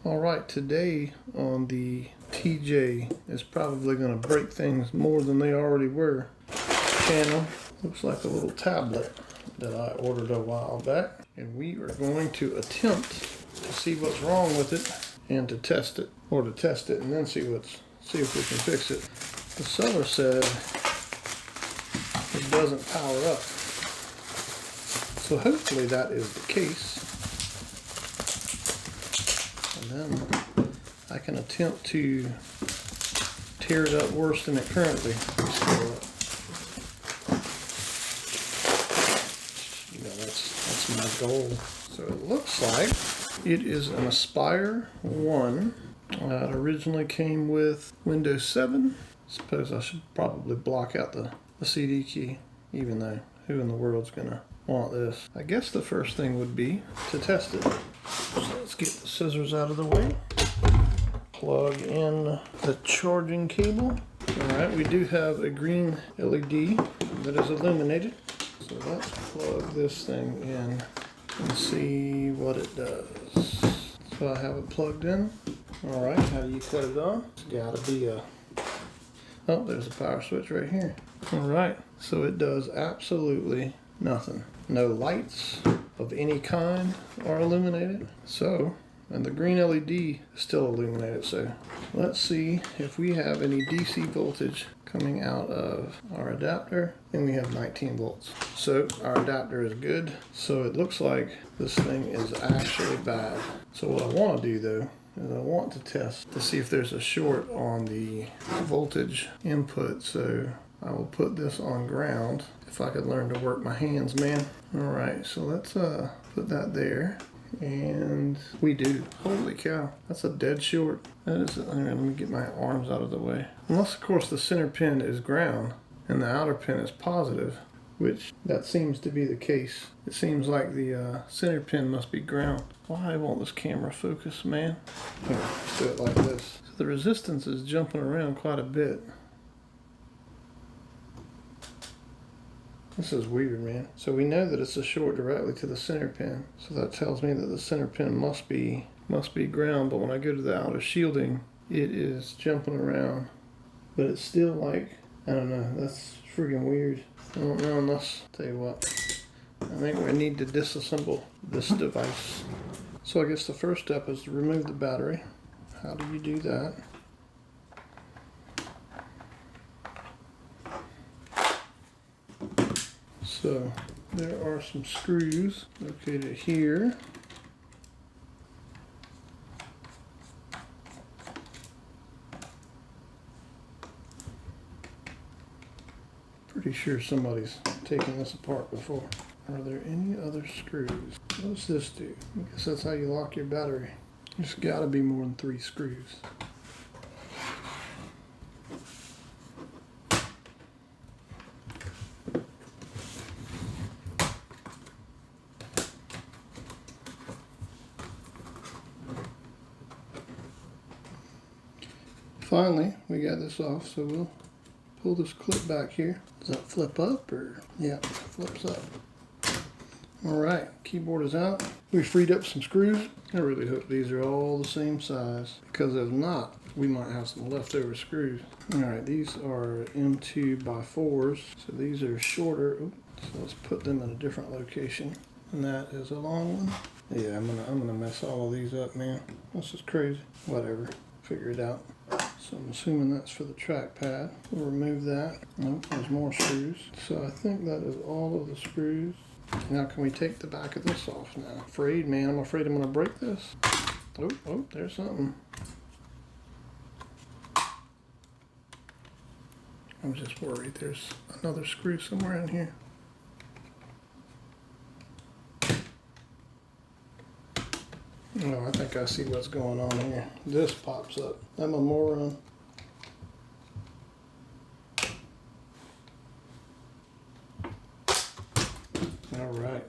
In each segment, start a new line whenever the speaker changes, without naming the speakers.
Alright, today on the TJ is probably going to break things more than they already were channel. Looks like a little tablet that I ordered a while back. And we are going to attempt to see what's wrong with it and to test it. Or to test it and then see if we can fix it. The seller said it doesn't power up. So hopefully that is the case. And then I can attempt to tear it up worse than it currently is. That's my goal. So it looks like it is an Aspire 1. It originally came with Windows 7. Suppose I should probably block out the CD key, even though who in the world's gonna want this? I guess the first thing would be to test it. So let's get the scissors out of the way. Plug in the charging cable. Alright, we do have a green LED that is illuminated. So let's plug this thing in and see what it does. So I have it plugged in. Alright, how do you put it on? It's gotta be a... Oh, there's a power switch right here. Alright, so it does absolutely nothing. No lights of any kind are illuminated. So, and the green LED is still illuminated. So let's see if we have any DC voltage coming out of our adapter, and we have 19 volts. So our adapter is good. So it looks like this thing is actually bad. So what I want to do though, is I want to test to see if there's a short on the voltage input. So I will put this on ground. If I could learn to work my hands, man. Alright, so let's put that there. And we do. Holy cow, that's a dead short. That is. Let me get my arms out of the way. Unless, of course, the center pin is ground and the outer pin is positive, which that seems to be the case. It seems like the center pin must be ground. Why won't this camera focus, man? Here, let's do it like this. So the resistance is jumping around quite a bit. This is weird, man. So we know that it's a short directly to the center pin. So that tells me that the center pin must be ground, but when I go to the outer shielding, it is jumping around. But it's still like, I don't know, that's freaking weird. I don't know unless, tell you what, I think we need to disassemble this device. So I guess the first step is to remove the battery. How do you do that? So there are some screws located here. Pretty sure somebody's taken this apart before. Are there any other screws? What does this do? I guess that's how you lock your battery. There's gotta be more than 3 screws. Finally, we got this off, so we'll pull this clip back here. Does that flip up or? Yeah, it flips up. Alright, keyboard is out. We freed up some screws. I really hope these are all the same size, because if not, we might have some leftover screws. Alright, these are M2x4s, so these are shorter. Oops, so let's put them in a different location. And that is a long one. Yeah, I'm gonna mess all of these up, man. This is crazy. Whatever, figure it out. So I'm assuming that's for the trackpad. We'll remove that. Nope, there's more screws. So I think that is all of the screws. Now can we take the back of this off now? I'm afraid I'm gonna break this. Oh, there's something. I'm just worried there's another screw somewhere in here. Oh, I think I see what's going on here. This pops up. I'm a moron. Alright.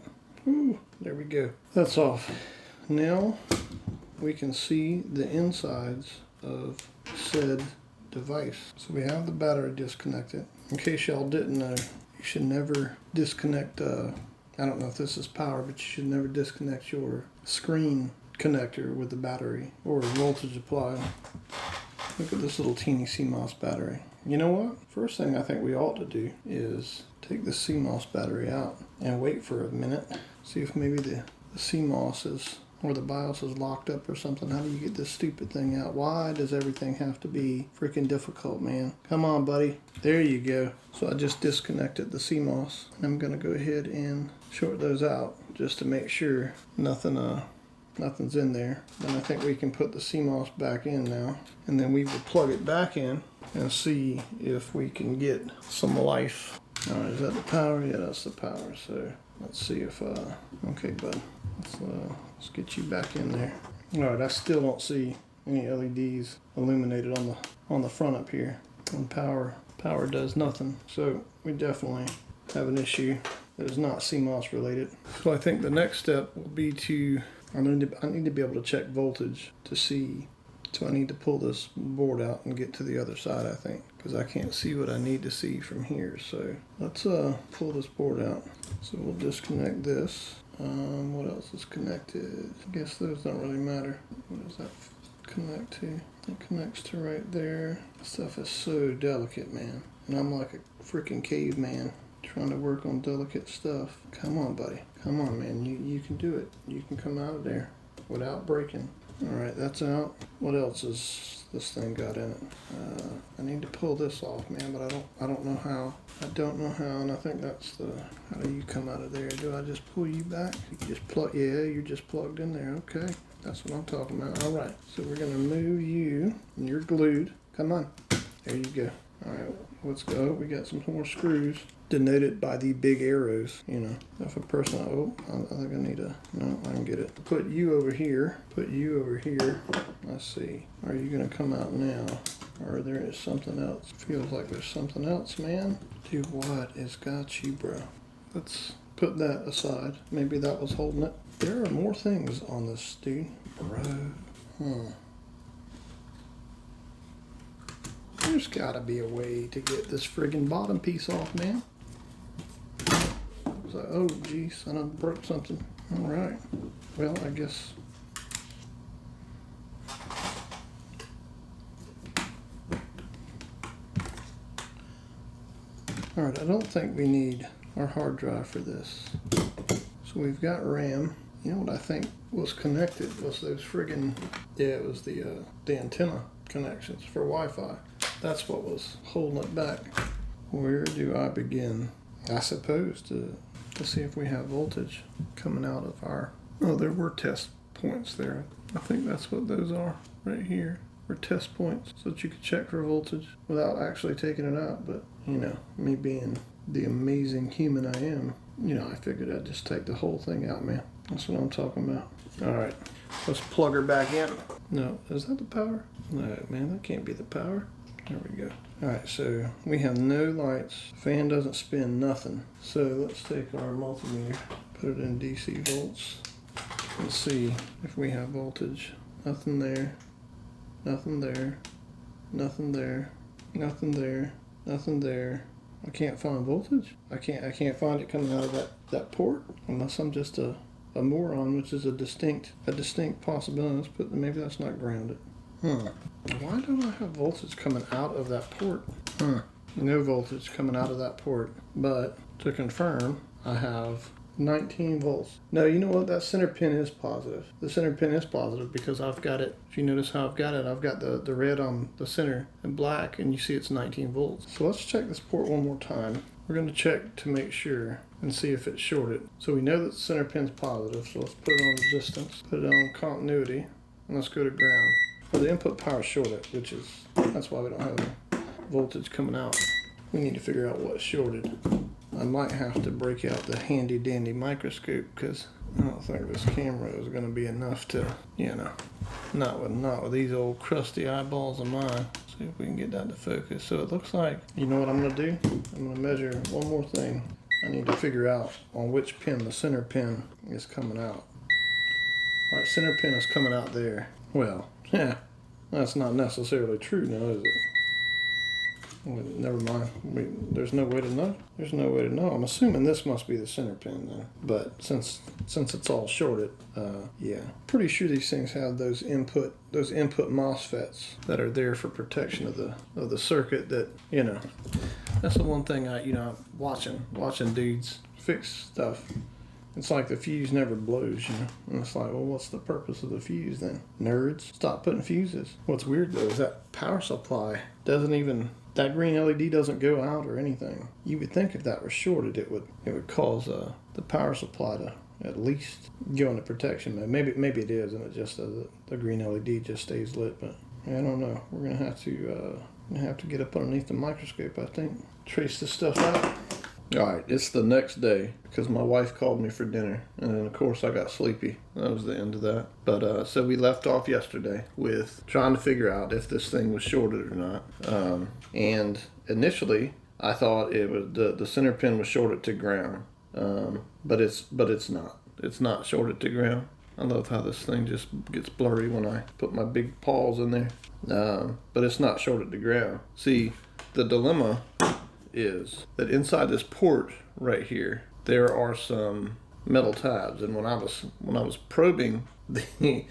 There we go. That's off. Now we can see the insides of said device. So we have the battery disconnected. In case y'all didn't know, you should never disconnect, I don't know if this is power, but you should never disconnect your screen connector with the battery or voltage applied. Look at this little teeny CMOS battery. You know what? First thing I think we ought to do is take the CMOS battery out and wait for a minute. See if maybe the CMOS is, or the BIOS is locked up or something. How do you get this stupid thing out? Why does everything have to be freaking difficult, man? Come on, buddy. There you go. So I just disconnected the CMOS. I'm going to go ahead and short those out just to make sure nothing's in there. Then I think we can put the CMOS back in now. And then we will plug it back in and see if we can get some life. All right, is that the power? Yeah, that's the power. So let's see if, okay, bud. Let's get you back in there. All right, I still don't see any LEDs illuminated on the front up here. And power does nothing. So we definitely have an issue that is not CMOS related. So I think the next step will be I need to be able to check voltage to see. So I need to pull this board out and get to the other side, I think, because I can't see what I need to see from here. So let's pull this board out. So we'll disconnect this. What else is connected? I guess those don't really matter. What does that connect to? It connects to right there. This stuff is so delicate, man. And I'm like a freaking caveman trying to work on delicate stuff. Come on, buddy. Come on, man. You can do it. You can come out of there without breaking. All right, that's out. What else is this thing got in it? I need to pull this off, man, but I don't know how. I don't know how, and I think that's how do you come out of there? Do I just pull you back? You just plug, yeah, you're just plugged in there. Okay, that's what I'm talking about. All right, so we're gonna move you, and you're glued. Come on, there you go. All right, let's go. We got some more screws denoted by the big arrows. You know, if a person, I think I need no, I can get it. Put you over here. Put you over here. Let's see. Are you gonna come out now? Or there is something else? Feels like there's something else, man. Dude, what has got you, bro? Let's put that aside. Maybe that was holding it. There are more things on this, dude. Bro. There's gotta be a way to get this friggin' bottom piece off, man. So, oh geez, I done broke something. All right. Well, I guess. All right, I don't think we need our hard drive for this. So we've got RAM. You know what I think was connected was those friggin', yeah, it was the antenna connections for Wi-Fi. That's what was holding it back. Where do I begin? I suppose to see if we have voltage coming out of our, oh, there were test points there. I think that's what those are right here. Were test points so that you could check for voltage without actually taking it out. But, you know, me being the amazing human I am, you know, I figured I'd just take the whole thing out, man. That's what I'm talking about. All right, let's plug her back in. No, is that the power? No, man, that can't be the power. There we go. All right, so we have no lights. Fan doesn't spin, nothing. So let's take our multimeter, put it in DC volts, and see if we have voltage. Nothing there, nothing there, nothing there, nothing there, nothing there. I can't find voltage. I can't find it coming out of that port unless I'm just a moron, which is a distinct possibility. Let's put, maybe that's not grounded. Why don't I have voltage coming out of that port? No voltage coming out of that port. But to confirm, I have 19 volts. No, you know what? That center pin is positive. The center pin is positive because I've got it. If you notice how I've got it, I've got the red on the center and black, and you see it's 19 volts. So let's check this port one more time. We're going to check to make sure and see if it's shorted. So we know that the center pin's positive, so let's put it on resistance, put it on continuity, and let's go to ground. Well, the input power is shorted, that's why we don't have voltage coming out. We need to figure out what's shorted. I might have to break out the handy dandy microscope because I don't think this camera is going to be enough to, you know, not with these old crusty eyeballs of mine. See if we can get that to focus. So it looks like, you know what I'm going to do? I'm going to measure one more thing. I need to figure out on which pin the center pin is coming out. All right, center pin is coming out there. Well, yeah, that's not necessarily true now, is it? Never mind. There's no way to know. There's no way to know. I'm assuming this must be the center pin then. But since it's all shorted, yeah. Pretty sure these things have those input MOSFETs that are there for protection of the circuit. That, you know, that's the one thing watching dudes fix stuff. It's like the fuse never blows, you know. And it's like, well, what's the purpose of the fuse then? Nerds, stop putting fuses. What's weird though is that power supply that green LED doesn't go out or anything. You would think if that was shorted, it would cause the power supply to at least go into protection mode. Maybe it is, and it just does it. The green LED just stays lit. But I don't know. We're gonna have to get up underneath the microscope, I think, trace this stuff out. All right, it's the next day because my wife called me for dinner, and then of course I got sleepy. That was the end of that. But so we left off yesterday with trying to figure out if this thing was shorted or not. And initially I thought it was the center pin was shorted to ground, but it's not. It's not shorted to ground. I love how this thing just gets blurry when I put my big paws in there. But it's not shorted to ground. See, the dilemma is that inside this port right here there are some metal tabs, and when I was probing the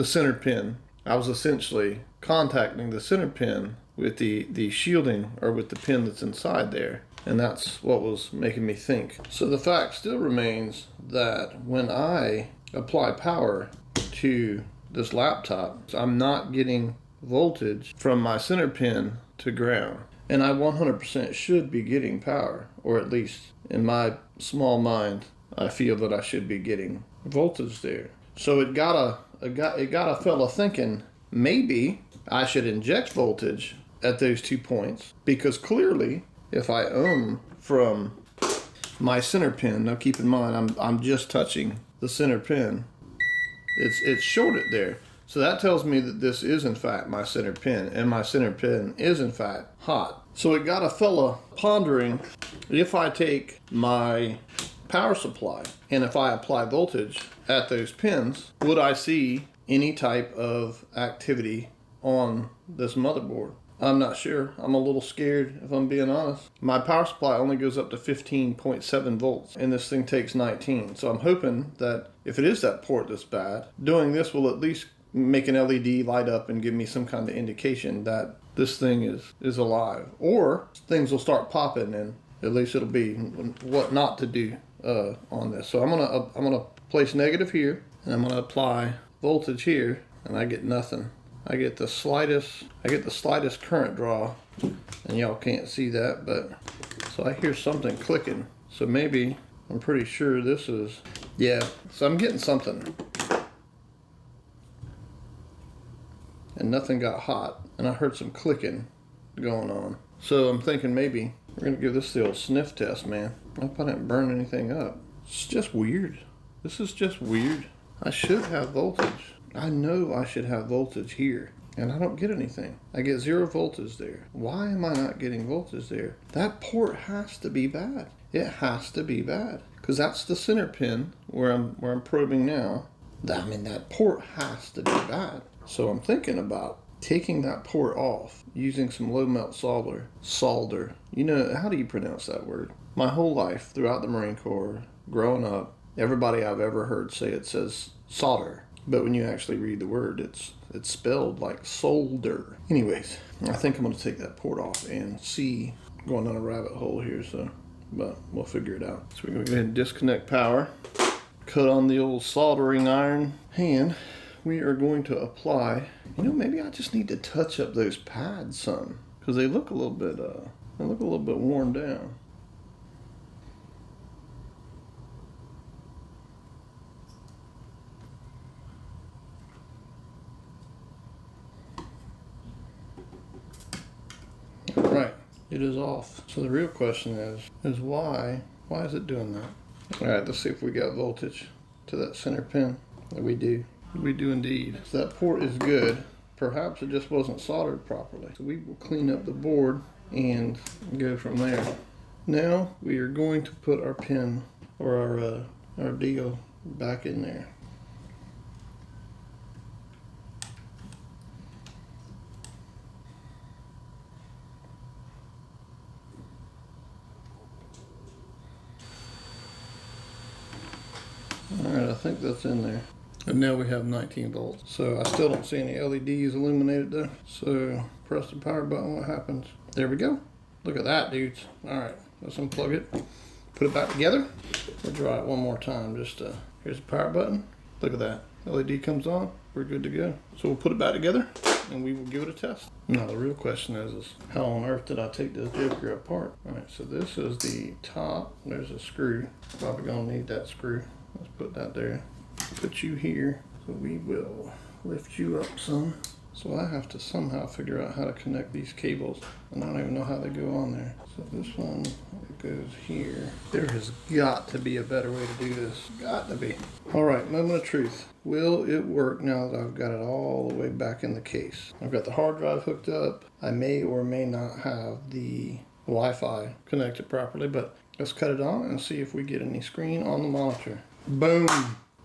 center pin, I was essentially contacting the center pin with the shielding, or with the pin that's inside there, and that's what was making me think. So the fact still remains that when I apply power to this laptop, I'm not getting voltage from my center pin to ground, and I 100% should be getting power, or at least in my small mind I feel that I should be getting voltage there. So it got a fella thinking maybe I should inject voltage at those 2 points, because clearly if I ohm from my center pin, now keep in mind I'm just touching the center pin, it's shorted there. So that tells me that this is in fact my center pin, and my center pin is in fact hot. So it got a fella pondering, if I take my power supply and if I apply voltage at those pins, would I see any type of activity on this motherboard? I'm not sure. I'm a little scared, if I'm being honest. My power supply only goes up to 15.7 volts, and this thing takes 19. So I'm hoping that if it is that port that's bad, doing this will at least make an LED light up and give me some kind of indication that this thing is alive. Or things will start popping, and at least it'll be what not to do on this. So I'm gonna place negative here, and I'm gonna apply voltage here, and I get nothing. I get the slightest current draw, and y'all can't see that, but so I hear something clicking. So maybe, I'm pretty sure this is, yeah, so I'm getting something. And nothing got hot, and I heard some clicking going on. So I'm thinking maybe we're gonna give this the old sniff test, man. I hope I didn't burn anything up. It's just weird. This is just weird. I should have voltage. I know I should have voltage here, and I don't get anything. I get 0 voltage there. Why am I not getting voltage there? That port has to be bad. It has to be bad, because that's the center pin where I'm probing now. I mean, that port has to be bad. So I'm thinking about taking that port off, using some low melt solder. You know, how do you pronounce that word? My whole life throughout the Marine Corps, growing up, everybody I've ever heard say it says solder. But when you actually read the word, it's spelled like solder. Anyways, I think I'm going to take that port off and see, going down a rabbit hole here, so, but we'll figure it out. So we're going to go ahead and disconnect power, cut on the old soldering iron, and we are going to apply, maybe I just need to touch up those pads some, because they look a little bit worn down. All right, it is off. So the real question is why is it doing that? All right, let's see if we got voltage to that center pin. We do. We do indeed. So that port is good. Perhaps it just wasn't soldered properly. So we will clean up the board and go from there. Now we are going to put our pin, or our deal, back in there. think that's in there. And now we have 19 volts. So I still don't see any LEDs illuminated though. So press the power button, what happens? There we go. Look at that, dudes. All right, let's unplug it. Put it back together. We'll try it one more time. Here's the power button. Look at that. LED comes on. We're good to go. So we'll put it back together and we will give it a test. Now the real question is how on earth did I take this joker apart? All right, so this is the top. There's a screw. Probably gonna need that screw. Let's put that there. Put you here. So we will lift you up some. So I have to somehow figure out how to connect these cables. And I don't even know how they go on there. So this one goes here. There has got to be a better way to do this. Got to be. All right, moment of truth. Will it work now that I've got it all the way back in the case? I've got the hard drive hooked up. I may or may not have the Wi-Fi connected properly, but let's cut it on and see if we get any screen on the monitor. Boom.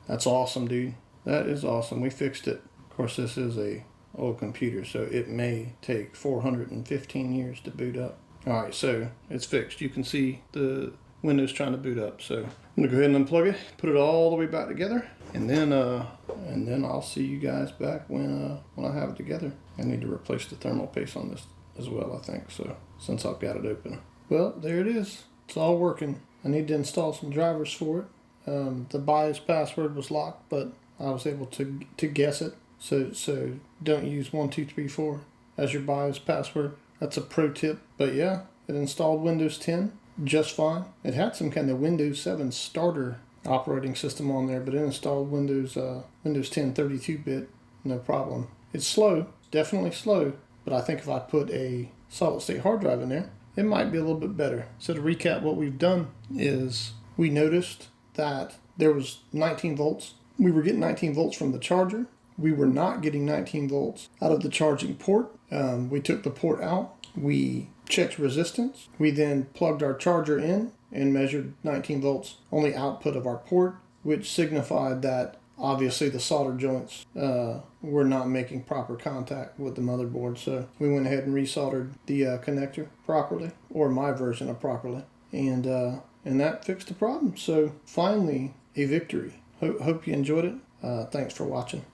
That's awesome, dude. That is awesome. We fixed it. Of course, this is a old computer, so it may take 415 years to boot up. All right, so it's fixed. You can see the Windows trying to boot up. So I'm gonna go ahead and unplug it, put it all the way back together, and then I'll see you guys back when I have it together. I need to replace the thermal paste on this as well, I think. So since I've got it open, well, there it is. It's all working. I need to install some drivers for it. The BIOS password was locked, but I was able to guess it. So don't use 1234 as your BIOS password. That's a pro tip. But yeah, it installed Windows 10 just fine. It had some kind of Windows 7 starter operating system on there, but it installed Windows 10 32-bit, no problem. It's slow, definitely slow, but I think if I put a solid state hard drive in there, it might be a little bit better. So to recap, what we've done is we noticed that there was 19 volts. We were getting 19 volts from the charger. We were not getting 19 volts out of the charging port. We took the port out. We checked resistance. We then plugged our charger in and measured 19 volts on the output of our port, which signified that obviously the solder joints were not making proper contact with the motherboard. So we went ahead and resoldered the connector properly, or my version of properly, and that fixed the problem. So finally, a victory. Hope you enjoyed it. Thanks for watching.